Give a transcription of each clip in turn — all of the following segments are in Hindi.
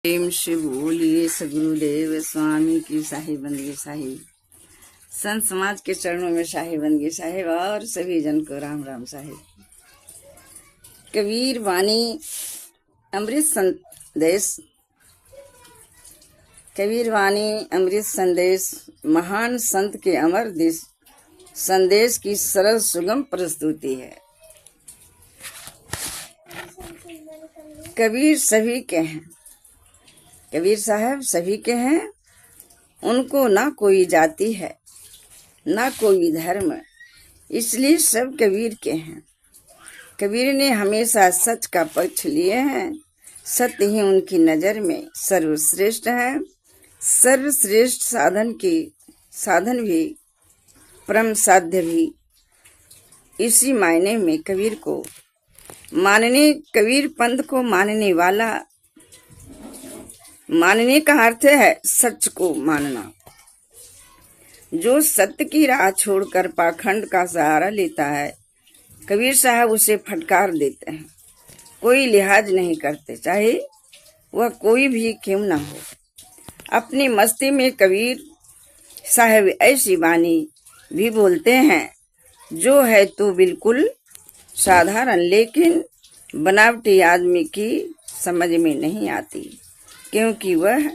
प्रेम से बोलिए सदगुरुदेव स्वामी की शाही बंदगी साहिब, संत समाज के चरणों में शाही बंदगी साहिब और सभी जन को राम राम साहिब। कबीर वाणी अमृत संदेश। कबीर वाणी अमृत संदेश महान संत के अमर संदेश की सरल सुगम प्रस्तुति है। कबीर सभी के हैं, कबीर साहब सभी के हैं। उनको ना कोई जाति है ना कोई धर्म, इसलिए सब कबीर के हैं। कबीर ने हमेशा सच का पक्ष लिए हैं। सत्य ही उनकी नजर में सर्वश्रेष्ठ है। सर्वश्रेष्ठ साधन भी परम साध्य भी। इसी मायने में कबीर को मानने, कबीर पंथ को मानने वाला, मानने का अर्थ है सच को मानना। जो सत्य की राह छोड़कर पाखंड का सहारा लेता है, कबीर साहब उसे फटकार देते हैं। कोई लिहाज नहीं करते, चाहे वह कोई भी क्यों न हो। अपनी मस्ती में कबीर साहब ऐसी वाणी भी बोलते हैं जो है तो बिल्कुल साधारण, लेकिन बनावटी आदमी की समझ में नहीं आती, क्योंकि वह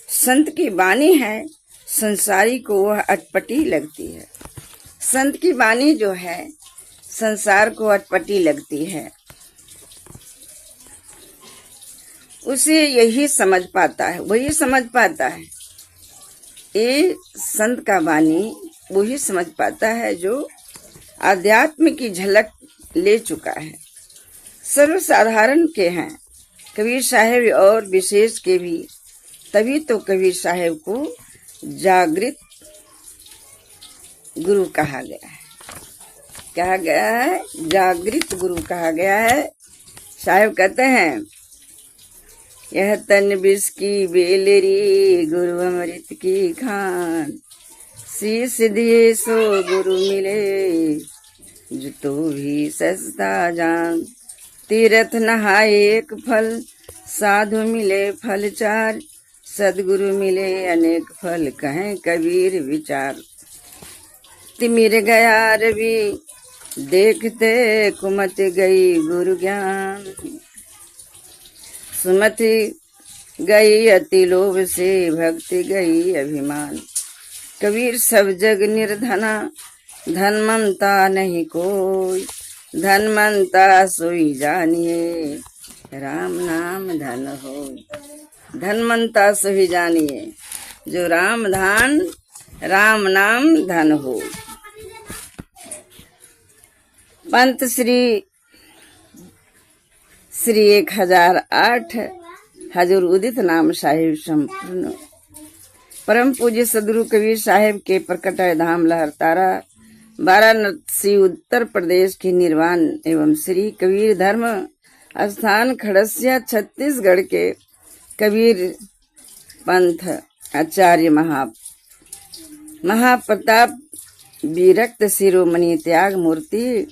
संत की वाणी है। संसारी को वह अटपटी लगती है। संत की वाणी जो है संसार को अटपटी लगती है। उसे यही समझ पाता है, वही समझ पाता है। ये संत का वाणी वही समझ पाता है जो आध्यात्म की झलक ले चुका है। सर्वसाधारण के हैं कबीर साहब और विशेष के भी। तभी तो कबीर साहब को जागृत गुरु कहा गया है। कहा गया है जागृत गुरु कहा गया है। साहब कहते हैं, यह तन विष की बेलरी गुरु अमृत की खान। शीश दिए सो गुरु मिले जो तो भी सस्ता जान। तीर्थ नहाए एक फल साधु मिले फल चार। सदगुरु मिले अनेक फल कहें कबीर विचार। तिमिर गया रवि देखते कुमत गई गुरु ज्ञान। सुमति गई अति लोभ से भक्ति गई अभिमान। कबीर सब जग निर्धना धनमंता नहीं कोई। धनमंता सोई जानिए राम नाम धन हो। धनमंता सोई जानिए जो राम नाम धन हो। पंत श्री 1008 हजूर उदित नाम साहिब संपूर्ण। परम पूज्य सदगुरु कबीर साहिब के प्रकट धाम लहरतारा वाराणसी उत्तर प्रदेश के निर्वाण एवं श्री कबीर धर्म स्थान खड़सिया छत्तीसगढ़ के कबीर पंथ आचार्य महाप्रताप विरक्त शिरोमणि त्याग मूर्ति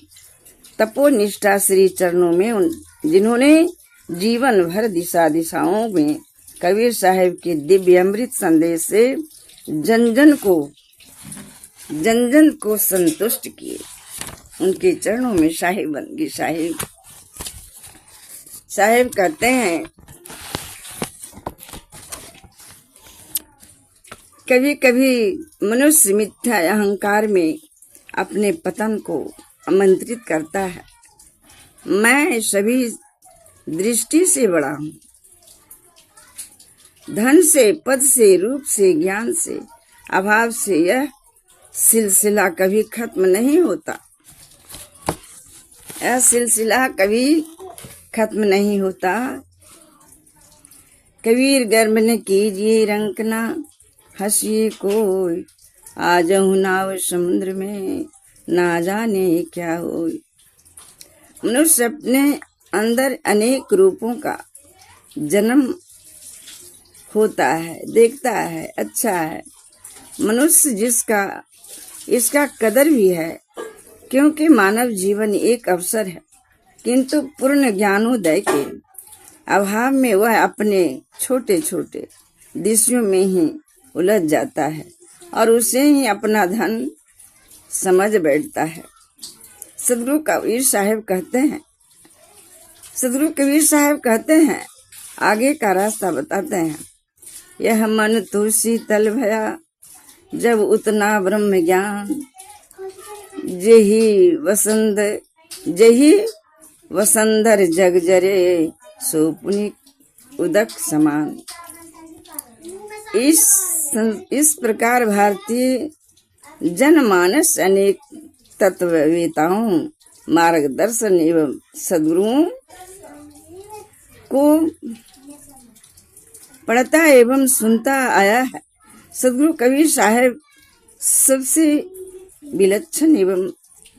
तपोनिष्ठा श्री चरणों में जिन्होंने जीवन भर दिशाओं में कबीर साहब के दिव्य अमृत संदेश से जन जन को संतुष्ट किए, उनके चरणों में शाही बंदगी साहिब। साहिब कहते हैं, कभी कभी मनुष्य मिथ्या अहंकार में अपने पतन को आमंत्रित करता है। मैं सभी दृष्टि से बड़ा हूँ। धन से, पद से, रूप से, ज्ञान से, अभाव से यह सिलसिला कभी खत्म नहीं होता। यह सिलसिला कभी खत्म नहीं होता। कबीर गर्भ न कीजिए रंकना हंसिए कोई। आ जाऊं नाव समुद्र में ना जाने क्या हो। मनुष्य अपने अंदर अनेक रूपों का जन्म होता है, देखता है, अच्छा है। मनुष्य इसका कदर भी है, क्योंकि मानव जीवन एक अवसर है, किंतु पूर्ण ज्ञानोदय के अभाव में वह अपने छोटे छोटे दृश्यों में ही उलझ जाता है और उसे ही अपना धन समझ बैठता है। सदगुरु कबीर साहब कहते हैं, आगे का रास्ता बताते हैं। यह मन तो शीतल भया जब उतना ब्रह्म ज्ञान, जेही वसंधर जग जरे सो पुनिक उदक समान। इस प्रकार भारतीय जनमानस अनेक तत्ववेताओं, मार्गदर्शन एवं सद्गुरुओं को पढ़ता एवं सुनता आया है। सदगुरु कबीर साहब सबसे विलक्षण एवं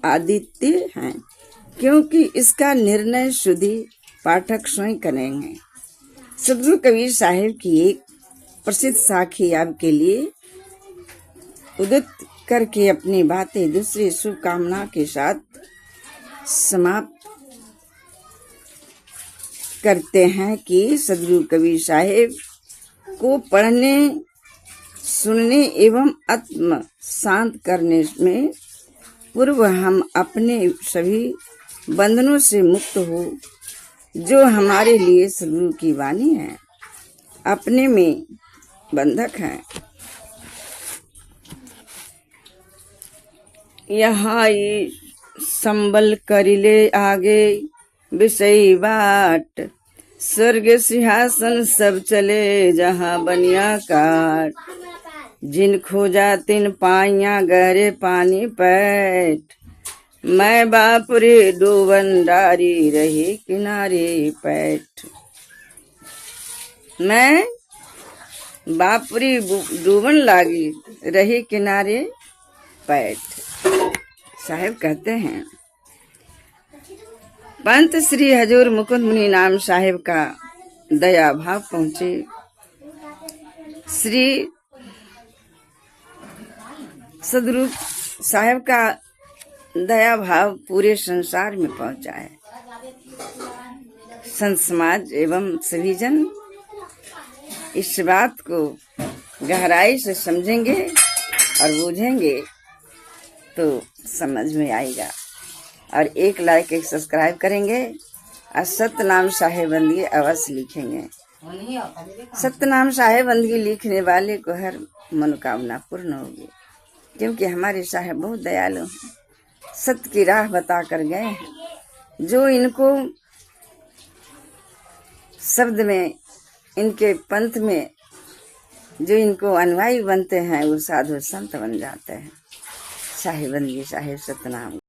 अद्वितीय हैं, क्योंकि इसका निर्णय शुद्धि पाठक स्वयं करेंगे। सदगुरु कबीर साहब की एक प्रसिद्ध साखी आपके लिए उद्धृत करके अपनी बातें दूसरी शुभकामना के साथ समाप्त करते हैं कि सदगुरु कबीर साहब को पढ़ने, सुनने एवं आत्म शांत करने में पूर्व हम अपने सभी बंधनों से मुक्त हो, जो हमारे लिए सदगुरु की वाणी है, अपने में बंधक है। यहाँ संबल करिले आगे विषय बाट, स्वर्ग सिंहासन सब चले जहाँ बनिया काट। जिन खोजा तिन पाइया गहरे पानी पैठ, मैं बापुरे डूबन डारी रही किनारे पैठ। मैं बापुरी डूबन लागी रही किनारे पैठ। साहब कहते हैं, पंत श्री हजूर मुकुंद मुनि नाम साहिब का दया भाव पहुंचे। श्री सदगुरु साहब का दया भाव पूरे संसार में पहुंचा है। संत समाज एवं सभी जन इस बात को गहराई से समझेंगे और बूझेंगे तो समझ में आएगा। और एक लाइक एक सब्सक्राइब करेंगे और सतनाम साहेब बंदगी अवश्य लिखेंगे। सतनाम साहेब बंदगी लिखने वाले को हर मनोकामना पूर्ण होगी, क्योंकि हमारे साहेब बहुत दयालु हैं, सत्य की राह बता कर गए हैं। जो इनको शब्द में, इनके पंथ में जो इनको अनुयायी बनते हैं वो साधु संत बन जाते हैं। साहेब बंदगी साहेब सतनाम।